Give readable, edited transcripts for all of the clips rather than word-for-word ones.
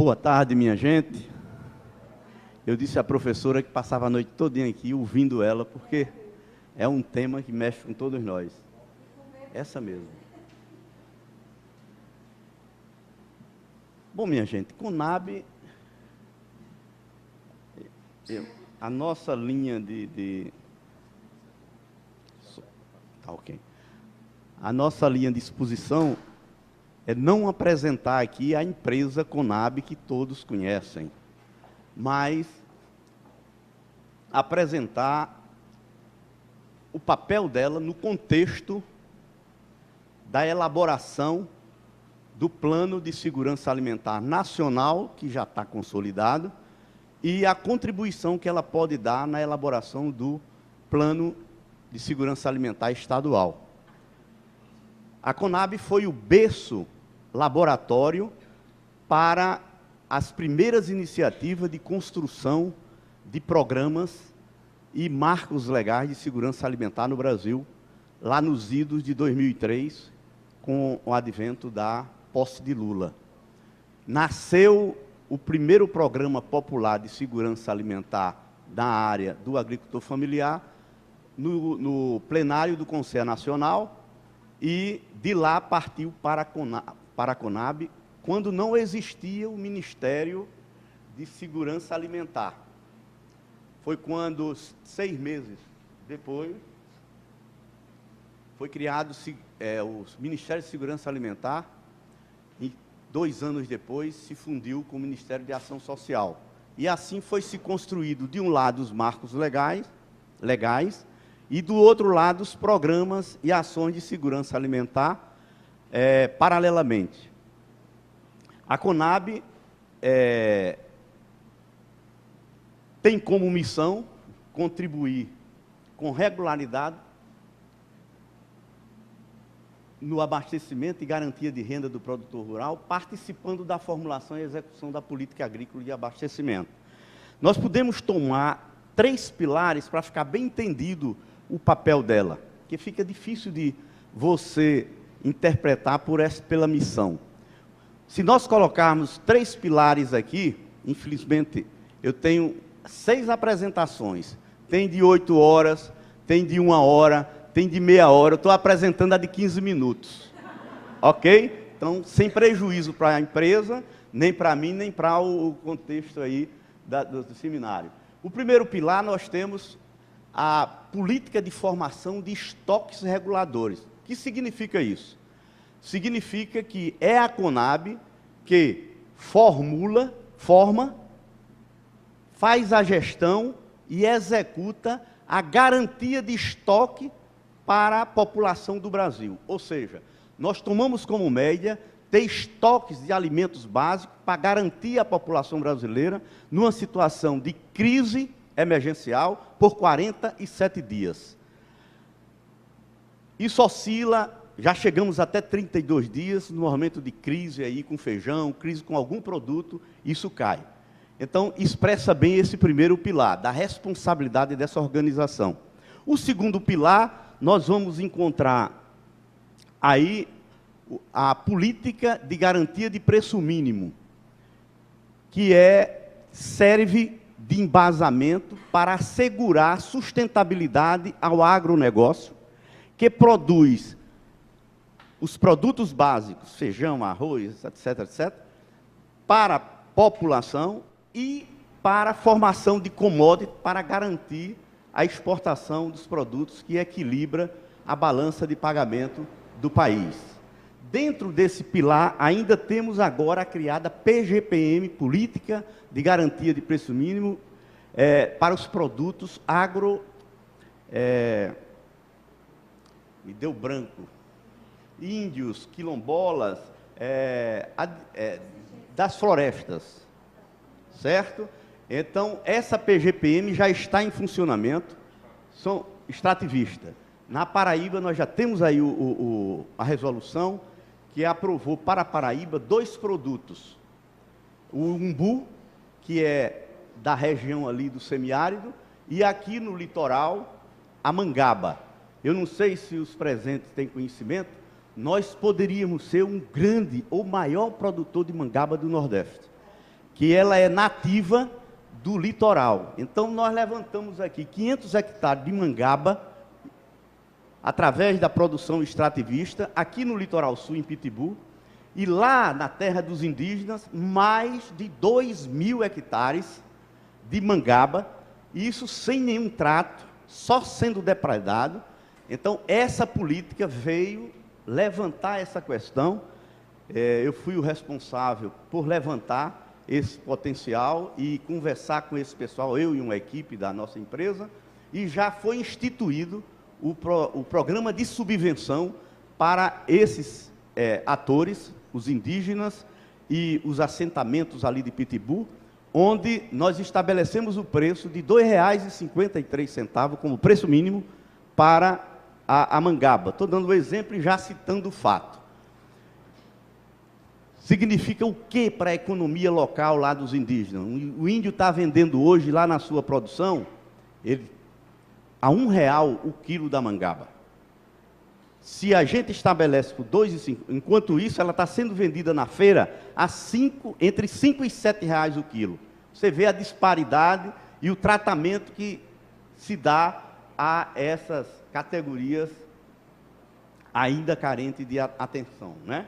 Boa tarde, minha gente. Eu disse à professora que passava a noite todinha aqui ouvindo ela, porque é um tema que mexe com todos nós. Essa mesmo. Bom, minha gente, Conab, a nossa linha Tá ok. A nossa linha de exposição é não apresentar aqui a empresa Conab que todos conhecem, mas apresentar o papel dela no contexto da elaboração do Plano de Segurança Alimentar Nacional, que já está consolidado, e a contribuição que ela pode dar na elaboração do Plano de Segurança Alimentar Estadual. A Conab foi o berço laboratório para as primeiras iniciativas de construção de programas e marcos legais de segurança alimentar no Brasil, lá nos idos de 2003, com o advento da posse de Lula. Nasceu o primeiro programa popular de segurança alimentar na área do agricultor familiar, no plenário do Conselho Nacional, e de lá partiu para a Conab, quando não existia o Ministério de Segurança Alimentar. Foi quando, 6 meses depois, foi criado o Ministério de Segurança Alimentar, e 2 anos depois se fundiu com o Ministério de Ação Social. E assim foi se construído, de um lado, os marcos legais, e do outro lado, os programas e ações de segurança alimentar, paralelamente. A Conab tem como missão contribuir com regularidade no abastecimento e garantia de renda do produtor rural, participando da formulação e execução da política agrícola de abastecimento. Nós podemos tomar 3 pilares para ficar bem entendido o papel dela, que fica difícil de você interpretar pela missão. Se nós colocarmos 3 pilares aqui, infelizmente, eu tenho 6 apresentações, tem de 8 horas, tem de 1 hora, tem de meia hora, eu estou apresentando a de 15 minutos, ok? Então, sem prejuízo para a empresa, nem para mim, nem para o contexto aí do seminário. O primeiro pilar, nós temos a política de formação de estoques reguladores. O que significa isso? Significa que é a Conab que forma, faz a gestão e executa a garantia de estoque para a população do Brasil. Ou seja, nós tomamos como média ter estoques de alimentos básicos para garantir a população brasileira numa situação de crise emergencial por 47 dias. Isso oscila, já chegamos até 32 dias, no momento de crise aí com feijão, crise com algum produto, isso cai. Então, expressa bem esse primeiro pilar, da responsabilidade dessa organização. O segundo pilar, nós vamos encontrar aí a política de garantia de preço mínimo, que serve de embasamento para assegurar sustentabilidade ao agronegócio, que produz os produtos básicos, feijão, arroz, etc., etc., para a população e para a formação de commodity, para garantir a exportação dos produtos que equilibra a balança de pagamento do país. Dentro desse pilar, ainda temos agora a criada PGPM, Política de Garantia de Preço Mínimo, para os produtos me deu branco, índios, quilombolas, das florestas, certo? Então, essa PGPM já está em funcionamento, são extrativistas. Na Paraíba, nós já temos aí a resolução que aprovou para a Paraíba 2 produtos. O umbu, que é da região ali do semiárido, e aqui no litoral, a mangaba. Eu não sei se os presentes têm conhecimento, nós poderíamos ser um grande ou maior produtor de mangaba do Nordeste. que ela é nativa do litoral. Então, nós levantamos aqui 500 hectares de mangaba, através da produção extrativista, aqui no litoral sul, em Pitibú, e lá na terra dos indígenas, mais de 2.000 hectares de mangaba, e isso sem nenhum trato, só sendo depredado. Então, essa política veio levantar essa questão. Eu fui o responsável por levantar esse potencial e conversar com esse pessoal, eu e uma equipe da nossa empresa, e já foi instituído o programa de subvenção para esses atores, os indígenas e os assentamentos ali de Pitibú, onde nós estabelecemos o preço de R$ 2,53 como preço mínimo para a mangaba. Estou dando o exemplo e já citando o fato. Significa o que para a economia local lá dos indígenas? O índio está vendendo hoje lá na sua produção, a R$ 1,00 o quilo da mangaba. Se a gente estabelece por 2,5, enquanto isso ela está sendo vendida na feira a entre 5 e 7 reais o quilo. Você vê a disparidade e o tratamento que se dá a essas categorias ainda carentes de atenção, né?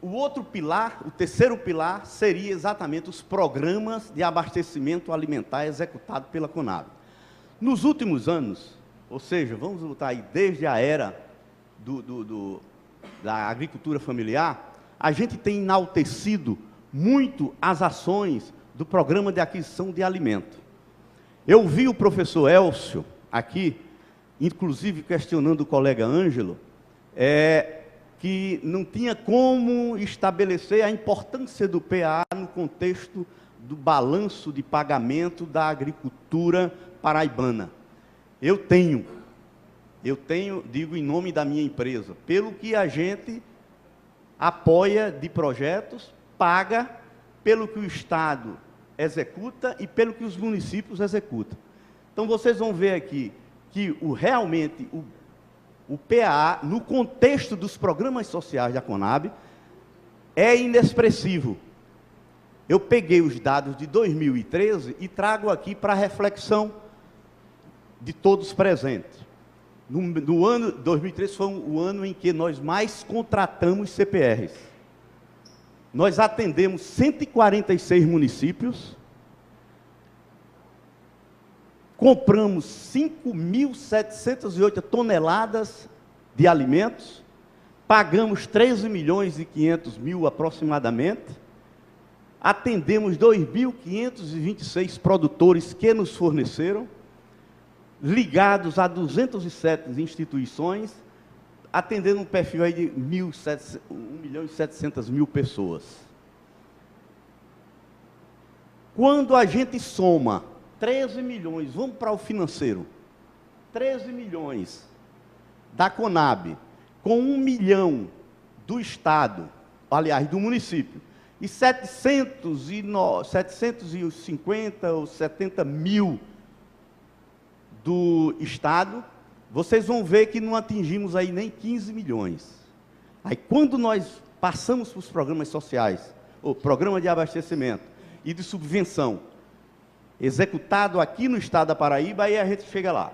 O outro pilar, o terceiro pilar, seria exatamente os programas de abastecimento alimentar executados pela Conab. Nos últimos anos, ou seja, vamos lutar aí desde a era da agricultura familiar, a gente tem enaltecido muito as ações do programa de aquisição de alimento. Eu vi o professor Elcio aqui, inclusive questionando o colega Ângelo, que não tinha como estabelecer a importância do PA no contexto do balanço de pagamento da agricultura paraibana. Eu tenho, digo em nome da minha empresa, pelo que a gente apoia de projetos, paga pelo que o Estado executa e pelo que os municípios executam. Então, vocês vão ver aqui que realmente o PA, no contexto dos programas sociais da Conab, é inexpressivo. Eu peguei os dados de 2013 e trago aqui para reflexão de todos presentes. No ano 2013 foi o ano em que nós mais contratamos CPRs. Nós atendemos 146 municípios, compramos 5.708 toneladas de alimentos, pagamos 13.500.000 aproximadamente, atendemos 2.526 produtores que nos forneceram, ligados a 207 instituições, atendendo um perfil aí de 1.700.000 pessoas. Quando a gente soma 13 milhões, vamos para o financeiro, 13 milhões da Conab, com 1 milhão do Estado, aliás, do município, e 750 ou 70 mil do Estado, vocês vão ver que não atingimos aí nem 15 milhões. Aí, quando nós passamos para os programas sociais, ou programa de abastecimento e de subvenção, executado aqui no Estado da Paraíba, aí a gente chega lá.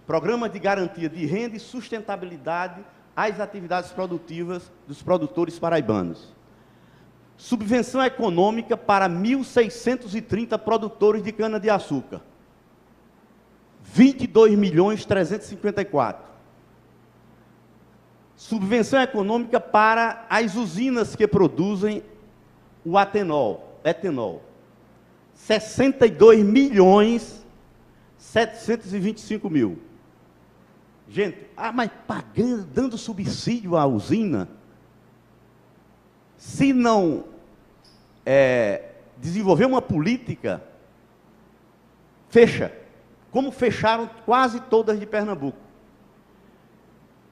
Programa de garantia de renda e sustentabilidade às atividades produtivas dos produtores paraibanos. Subvenção econômica para 1.630 produtores de cana-de-açúcar. 22.354.000. Subvenção econômica para as usinas que produzem o etanol. 62.725.000. Gente, mas pagando, dando subsídio à usina, se não desenvolver uma política, fecha. Como fecharam quase todas de Pernambuco.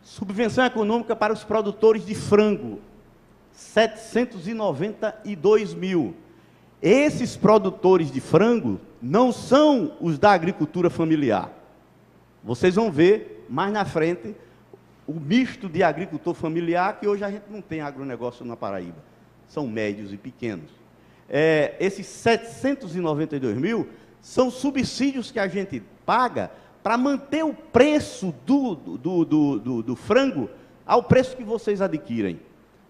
Subvenção econômica para os produtores de frango, 792.000. Esses produtores de frango não são os da agricultura familiar. Vocês vão ver mais na frente o misto de agricultor familiar, que hoje a gente não tem agronegócio na Paraíba. são médios e pequenos. Esses 792 mil são subsídios que a gente paga para manter o preço do frango ao preço que vocês adquirem.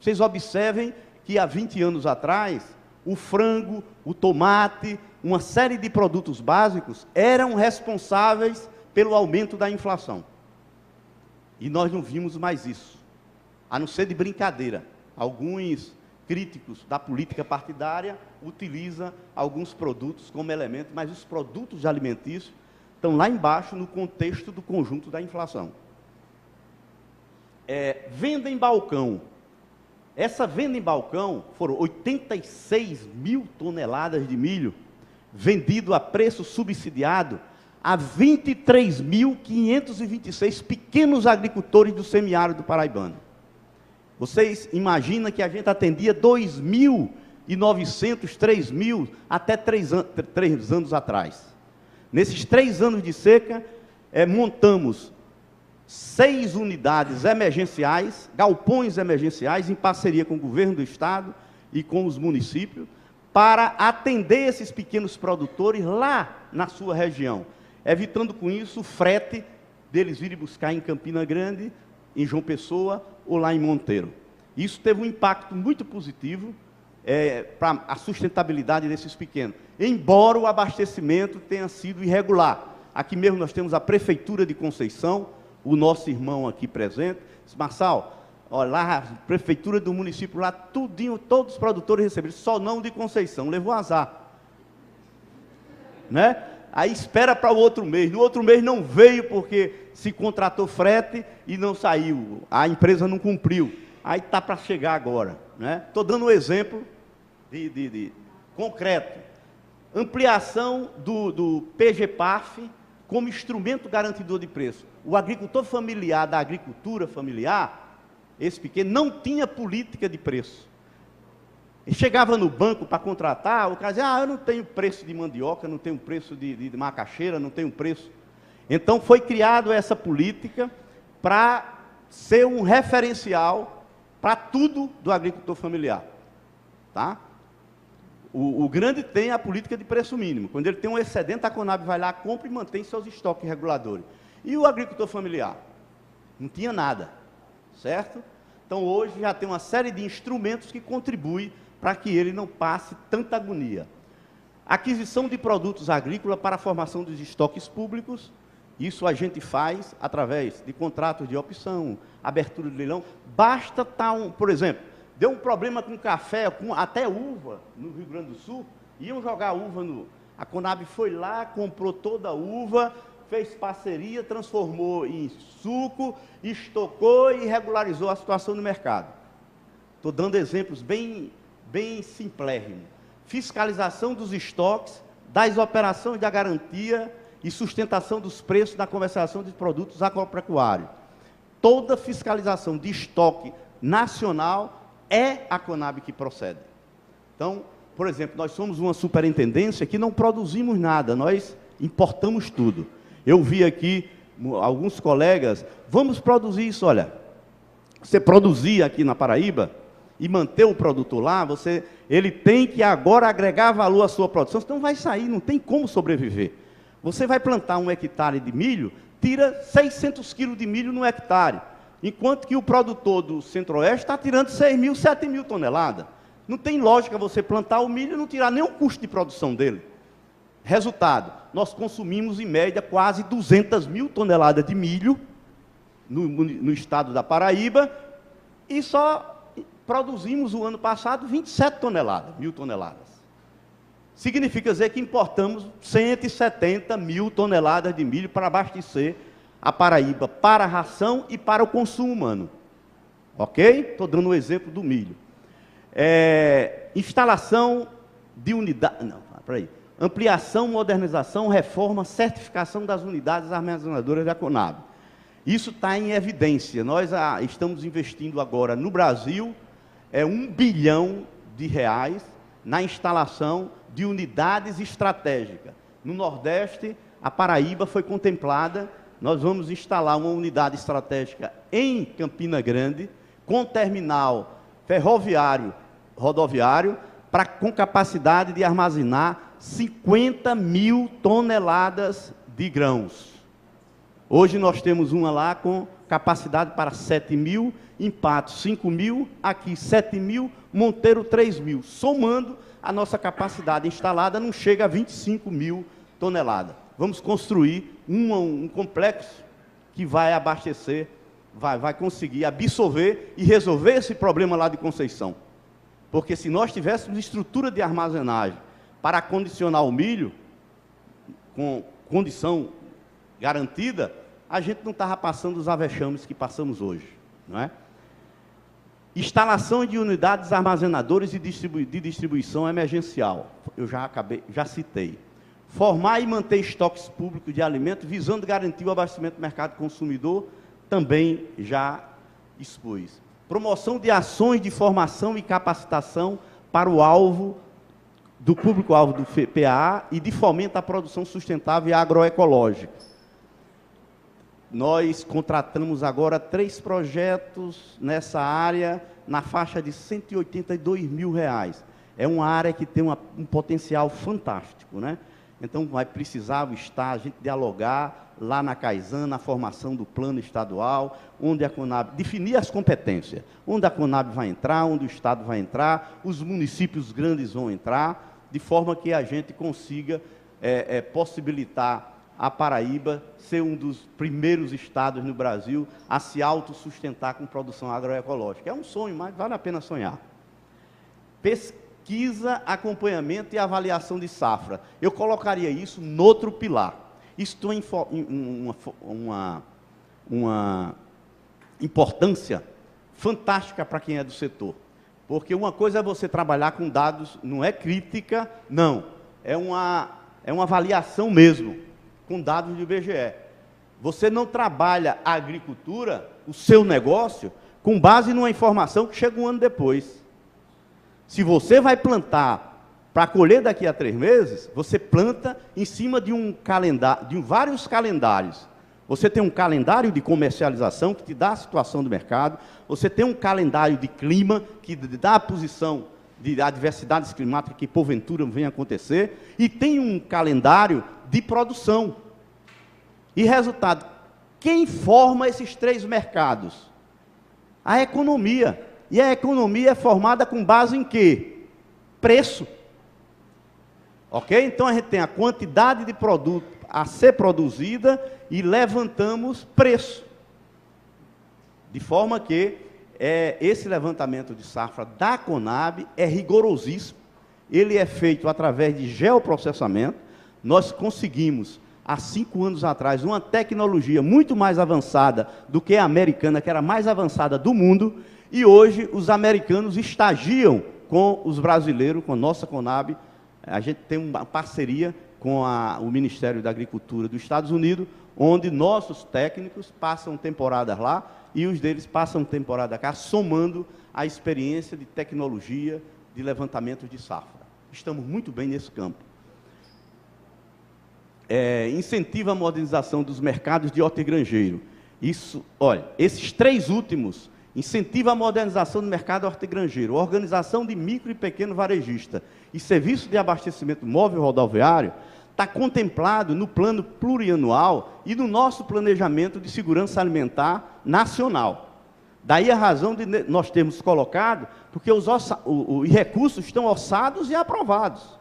Vocês observem que há 20 anos atrás, o frango, o tomate, uma série de produtos básicos eram responsáveis pelo aumento da inflação. E nós não vimos mais isso, a não ser de brincadeira. Alguns críticos da política partidária utilizam alguns produtos como elemento, mas os produtos alimentícios estão lá embaixo no contexto do conjunto da inflação. Venda em balcão. Essa venda em balcão foram 86 mil toneladas de milho vendido a preço subsidiado a 23.526 pequenos agricultores do semiárido paraibano. Vocês imaginam que a gente atendia 2.900, 3.000 até 3 anos atrás. Nesses 3 anos de seca, montamos 6 unidades emergenciais, galpões emergenciais, em parceria com o governo do estado e com os municípios, para atender esses pequenos produtores lá na sua região, evitando com isso o frete deles virem buscar em Campina Grande, em João Pessoa ou lá em Monteiro. Isso teve um impacto muito positivo para a sustentabilidade desses pequenos, embora o abastecimento tenha sido irregular. Aqui mesmo nós temos a Prefeitura de Conceição, o nosso irmão aqui presente, disse: Marçal, olha lá, a Prefeitura do município lá, tudinho, todos os produtores receberam, só não de Conceição, levou azar. Né? Aí espera para o outro mês, no outro mês não veio porque se contratou frete e não saiu, a empresa não cumpriu, aí está para chegar agora. Estou dando um exemplo de concreto. Ampliação do PGPAF como instrumento garantidor de preço. O agricultor familiar da agricultura familiar, esse pequeno, não tinha política de preço. Ele chegava no banco para contratar, o cara dizia: eu não tenho preço de mandioca, não tenho preço de macaxeira, não tenho preço. Então foi criada essa política para ser um referencial para tudo do agricultor familiar. Tá? O grande tem a política de preço mínimo. Quando ele tem um excedente, a Conab vai lá, compra e mantém seus estoques reguladores. E o agricultor familiar? Não tinha nada, certo? Então, hoje já tem uma série de instrumentos que contribuem para que ele não passe tanta agonia. Aquisição de produtos agrícolas para a formação dos estoques públicos. Isso a gente faz através de contratos de opção, abertura de leilão. Basta estar, por exemplo, deu um problema com café, até uva, no Rio Grande do Sul, iam jogar uva A Conab foi lá, comprou toda a uva, fez parceria, transformou em suco, estocou e regularizou a situação no mercado. Estou dando exemplos bem simplérrimos. Fiscalização dos estoques, das operações da garantia e sustentação dos preços na comercialização de produtos agropecuários. Toda fiscalização de estoque nacional é a Conab que procede. Então, por exemplo, nós somos uma superintendência que não produzimos nada, nós importamos tudo. Eu vi aqui alguns colegas: vamos produzir isso. Olha, você produzir aqui na Paraíba e manter o produtor lá, ele tem que agora agregar valor à sua produção, senão vai sair, não tem como sobreviver. Você vai plantar 1 hectare de milho, tira 600 quilos de milho no hectare, enquanto que o produtor do Centro-Oeste está tirando 6.000, 7.000 toneladas. Não tem lógica você plantar o milho e não tirar nenhum custo de produção dele. Resultado, nós consumimos em média quase 200.000 toneladas de milho no estado da Paraíba e só produzimos o ano passado 27 toneladas, 1.000 toneladas. Significa dizer que importamos 170.000 toneladas de milho para abastecer a Paraíba para a ração e para o consumo humano. Ok? Estou dando um exemplo do milho. Instalação de unidade... Não, peraí. Ampliação, modernização, reforma, certificação das unidades armazenadoras da Conab. Isso está em evidência. Nós estamos investindo agora no Brasil R$1 bilhão na instalação de unidades estratégicas. No Nordeste, a Paraíba foi contemplada. Nós vamos instalar uma unidade estratégica em Campina Grande, com terminal ferroviário, rodoviário com capacidade de armazenar 50 mil toneladas de grãos. Hoje nós temos uma lá com capacidade para 7 mil, em Patos 5 mil, aqui 7 mil, Monteiro 3 mil. Somando, a nossa capacidade instalada não chega a 25 mil toneladas. Vamos construir um complexo que vai abastecer, vai conseguir absorver e resolver esse problema lá de Conceição. Porque se nós tivéssemos estrutura de armazenagem para acondicionar o milho, com condição garantida, a gente não estava passando os avexames que passamos hoje, não é? Instalação de unidades armazenadoras de distribuição emergencial, eu já citei. Formar e manter estoques públicos de alimentos, visando garantir o abastecimento do mercado consumidor, também já expus. Promoção de ações de formação e capacitação para o alvo do público-alvo do PAA e de fomento à produção sustentável e agroecológica. Nós contratamos agora 3 projetos nessa área, na faixa de R$ 182 mil. É uma área que tem um potencial fantástico, né? Então, vai precisar o Estado, a gente dialogar lá na CAISAN, na formação do plano estadual, onde a CONAB, definir as competências, onde a CONAB vai entrar, onde o Estado vai entrar, os municípios grandes vão entrar, de forma que a gente consiga possibilitar a Paraíba ser um dos primeiros estados no Brasil a se autossustentar com produção agroecológica. É um sonho, mas vale a pena sonhar. Pesquisa, acompanhamento e avaliação de safra. Eu colocaria isso no outro pilar. Isso tem uma importância fantástica para quem é do setor. Porque uma coisa é você trabalhar com dados, não é crítica, não. É uma avaliação mesmo, com dados do IBGE. Você não trabalha a agricultura, o seu negócio, com base numa informação que chega um ano depois. Se você vai plantar para colher daqui a 3 meses, você planta em cima de um calendário, de vários calendários. Você tem um calendário de comercialização que te dá a situação do mercado, você tem um calendário de clima que dá a posição de adversidades climáticas que porventura venham acontecer, e tem um calendário de produção. E resultado, quem forma esses 3 mercados? A economia. E a economia é formada com base em quê? Preço. Ok? Então a gente tem a quantidade de produto a ser produzida e levantamos preço. De forma que esse levantamento de safra da CONAB é rigorosíssimo. Ele é feito através de geoprocessamento. Nós conseguimos, há 5 anos atrás, uma tecnologia muito mais avançada do que a americana, que era a mais avançada do mundo, e hoje os americanos estagiam com os brasileiros, com a nossa CONAB. A gente tem uma parceria com o Ministério da Agricultura dos Estados Unidos, onde nossos técnicos passam temporadas lá e os deles passam temporada cá, somando a experiência de tecnologia de levantamento de safra. Estamos muito bem nesse campo. Incentiva a modernização dos mercados de hortigranjeiro. Isso, olha, esses 3 últimos, incentiva a modernização do mercado hortigranjeiro, organização de micro e pequeno varejista e serviço de abastecimento móvel rodoviário, está contemplado no plano plurianual e no nosso planejamento de segurança alimentar nacional. Daí a razão de nós termos colocado, porque os recursos estão orçados e aprovados.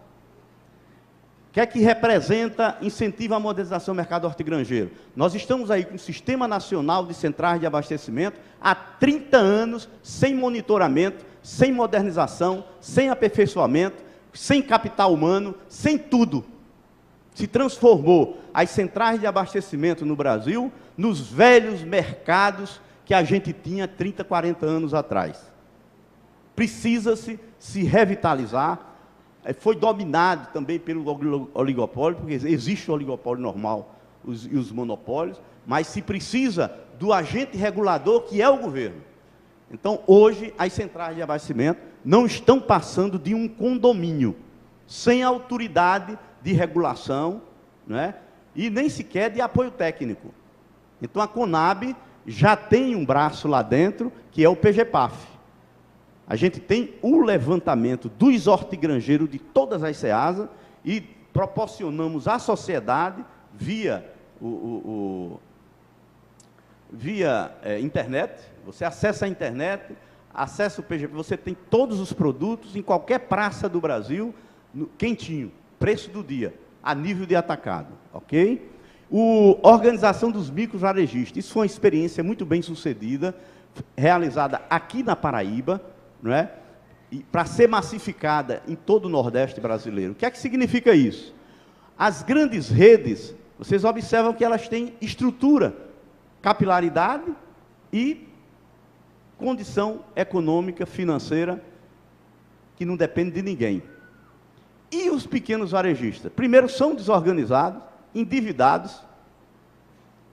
O que é que representa incentivo à modernização do mercado hortigranjeiro? Nós estamos aí com o Sistema Nacional de Centrais de Abastecimento há 30 anos, sem monitoramento, sem modernização, sem aperfeiçoamento, sem capital humano, sem tudo. Se transformou as centrais de abastecimento no Brasil nos velhos mercados que a gente tinha 30, 40 anos atrás. Precisa-se se revitalizar. Foi dominado também pelo oligopólio, porque existe o oligopólio normal e os monopólios, mas se precisa do agente regulador, que é o governo. Então, hoje, as centrais de abastecimento não estão passando de um condomínio, sem autoridade de regulação, né? E nem sequer de apoio técnico. Então, a CONAB já tem um braço lá dentro, que é o PGPAF. A gente tem o levantamento dos hortigranjeiros de todas as ceasas e proporcionamos à sociedade, via internet. Você acessa a internet, acessa o PGP, você tem todos os produtos em qualquer praça do Brasil, quentinho, preço do dia, a nível de atacado, ok? Organização dos microvarejistas, isso foi uma experiência muito bem sucedida, realizada aqui na Paraíba, não é? Para ser massificada em todo o Nordeste brasileiro. O que é que significa isso? As grandes redes, vocês observam que elas têm estrutura, capilaridade e condição econômica, financeira, que não depende de ninguém. E os pequenos varejistas? Primeiro, são desorganizados, endividados,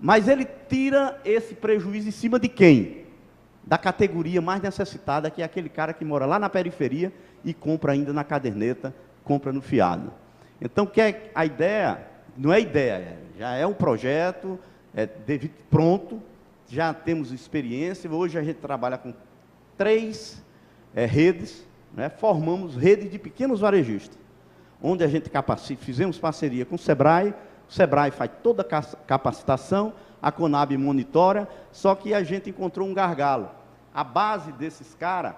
mas ele tira esse prejuízo em cima de quem? Da categoria mais necessitada, que é aquele cara que mora lá na periferia e compra ainda na caderneta, compra no fiado. Então, a ideia, não é ideia, já é um projeto, pronto, já temos experiência. Hoje a gente trabalha com 3 redes, né? Formamos redes de pequenos varejistas, onde a gente fizemos parceria com o Sebrae faz toda a capacitação, a Conab monitora, só que a gente encontrou um gargalo. A base desses caras,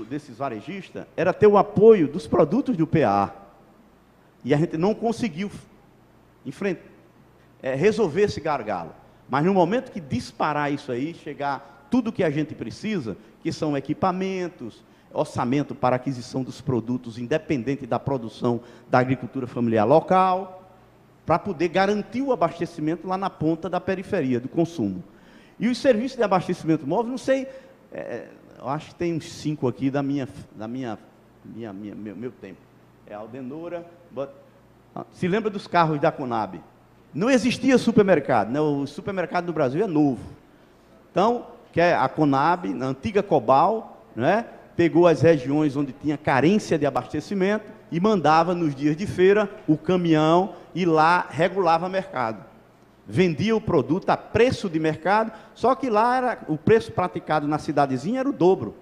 desses varejistas, era ter o apoio dos produtos do PA. E a gente não conseguiu resolver esse gargalo. Mas no momento que disparar isso aí, chegar tudo que a gente precisa, que são equipamentos, orçamento para aquisição dos produtos, independente da produção da agricultura familiar local, para poder garantir o abastecimento lá na ponta da periferia do consumo. E os serviços de abastecimento móvel, não sei, eu acho que tem uns 5 aqui meu tempo. É a Aldenora, se lembra dos carros da Conab? Não existia supermercado, né? O supermercado do Brasil é novo. Então, que é a Conab, na antiga Cobal, né? Pegou as regiões onde tinha carência de abastecimento e mandava nos dias de feira o caminhão e lá regulava mercado. Vendia o produto a preço de mercado, só que lá o preço praticado na cidadezinha era o dobro,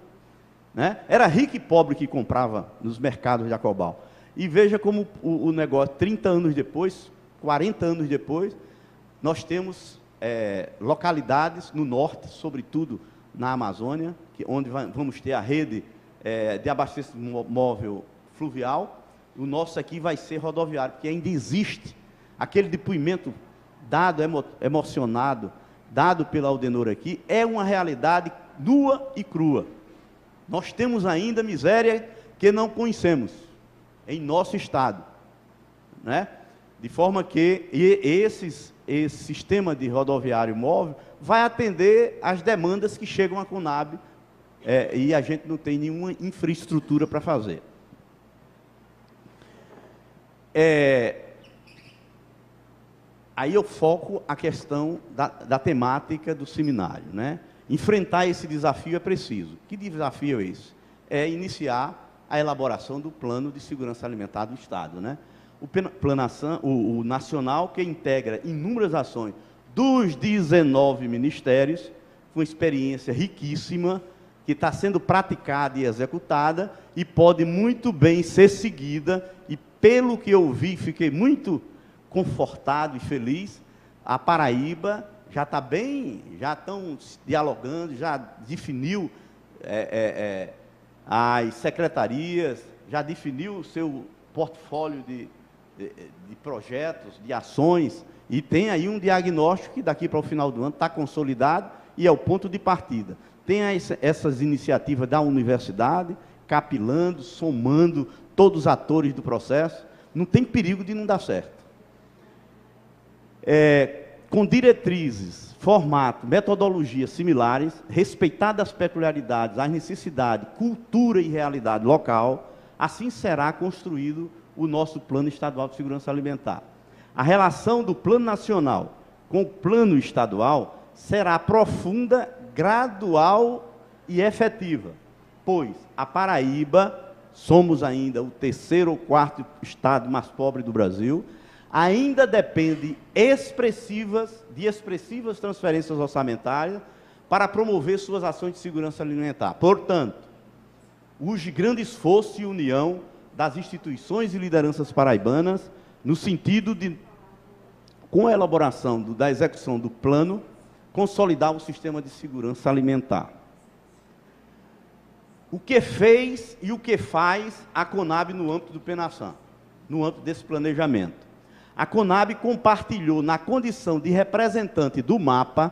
né? Era rico e pobre que comprava nos mercados de Acobal. E veja como o negócio, 30 anos depois, 40 anos depois, nós temos localidades no norte, sobretudo na Amazônia, onde vamos ter a rede de abastecimento móvel fluvial. O nosso aqui vai ser rodoviário, porque ainda existe aquele depoimento dado, emocionado, dado pela Aldenora aqui, é uma realidade nua e crua. Nós temos ainda miséria que não conhecemos em nosso estado, né? De forma que esse sistema de rodoviário móvel vai atender às demandas que chegam à Conab, e a gente não tem nenhuma infraestrutura para fazer. Aí eu foco a questão da temática do seminário, né? Enfrentar esse desafio é preciso. Que desafio é esse? É iniciar a elaboração do Plano de Segurança Alimentar do Estado, né? O nacional, que integra inúmeras ações dos 19 ministérios, com experiência riquíssima, que está sendo praticada e executada, e pode muito bem ser seguida, e pelo que eu vi, fiquei muito confortado e feliz. A Paraíba já está bem, já estão dialogando, já definiu as secretarias, já definiu o seu portfólio de projetos, de ações, e tem aí um diagnóstico que daqui para o final do ano está consolidado e é o ponto de partida. Tem essas iniciativas da universidade, capilando, somando todos os atores do processo, não tem perigo de não dar certo. Com diretrizes, formato, metodologias similares, respeitadas as peculiaridades, as necessidades, cultura e realidade local, assim será construído o nosso Plano Estadual de Segurança Alimentar. A relação do Plano Nacional com o Plano Estadual será profunda, gradual e efetiva, pois a Paraíba, somos ainda o 3º ou 4º estado mais pobre do Brasil, ainda depende de expressivas transferências orçamentárias para promover suas ações de segurança alimentar. Portanto, urge grande esforço e união das instituições e lideranças paraibanas, no sentido de, com a elaboração da execução do plano, consolidar o sistema de segurança alimentar. O que fez e o que faz a Conab no âmbito do PENASAM, no âmbito desse planejamento? A Conab compartilhou, na condição de representante do MAPA,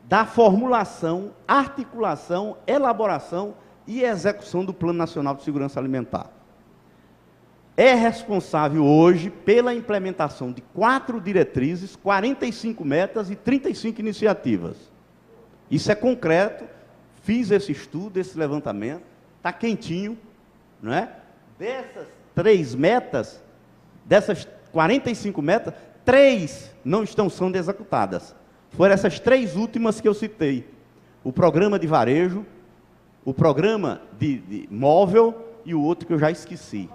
da formulação, articulação, elaboração e execução do Plano Nacional de Segurança Alimentar. É responsável hoje pela implementação de 4 diretrizes, 45 metas e 35 iniciativas. Isso é concreto, fiz esse estudo, esse levantamento, está quentinho, não é? Dessas 3 metas, dessas 45 metas, 3 não estão sendo executadas. Foram essas 3 últimas que eu citei. O programa de varejo, o programa de móvel e o outro que eu já esqueci.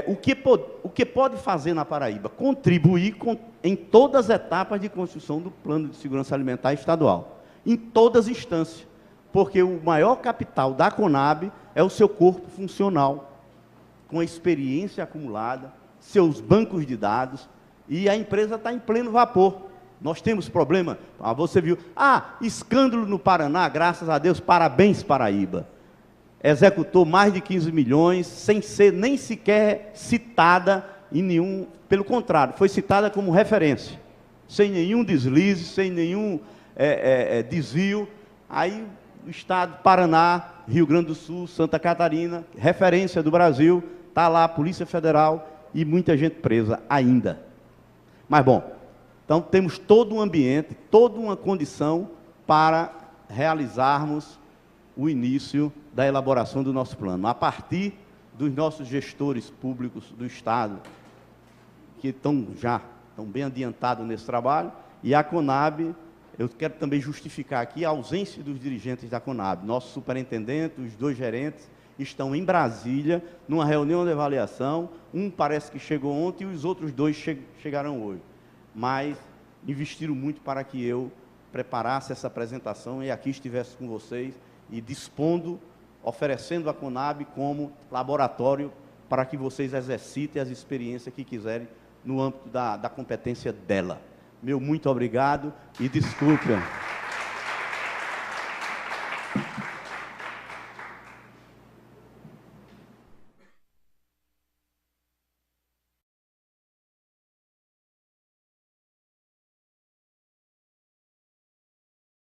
O que pode fazer na Paraíba? Contribuir em todas as etapas de construção do Plano de Segurança Alimentar Estadual. Em todas as instâncias. Porque o maior capital da Conab é o seu corpo funcional, com a experiência acumulada, seus bancos de dados, e a empresa está em pleno vapor. Nós temos problema, você viu, escândalo no Paraná, graças a Deus, parabéns Paraíba. Executou mais de 15 milhões, sem ser nem sequer citada em nenhum, pelo contrário, foi citada como referência, sem nenhum deslize, sem nenhum desvio. Aí o estado, Paraná, Rio Grande do Sul, Santa Catarina, referência do Brasil, está lá a Polícia Federal e muita gente presa ainda. Mas, bom, então temos todo um ambiente, toda uma condição para realizarmos o início da elaboração do nosso plano, a partir dos nossos gestores públicos do Estado, que estão bem adiantados nesse trabalho, e a Conab. Eu quero também justificar aqui a ausência dos dirigentes da Conab. Nosso superintendente, os 2 gerentes, estão em Brasília, numa reunião de avaliação. Um parece que chegou ontem e os outros 2 chegaram hoje. Mas investiram muito para que eu preparasse essa apresentação e aqui estivesse com vocês e dispondo, oferecendo a Conab como laboratório para que vocês exercitem as experiências que quiserem no âmbito da competência dela. Meu muito obrigado e desculpem.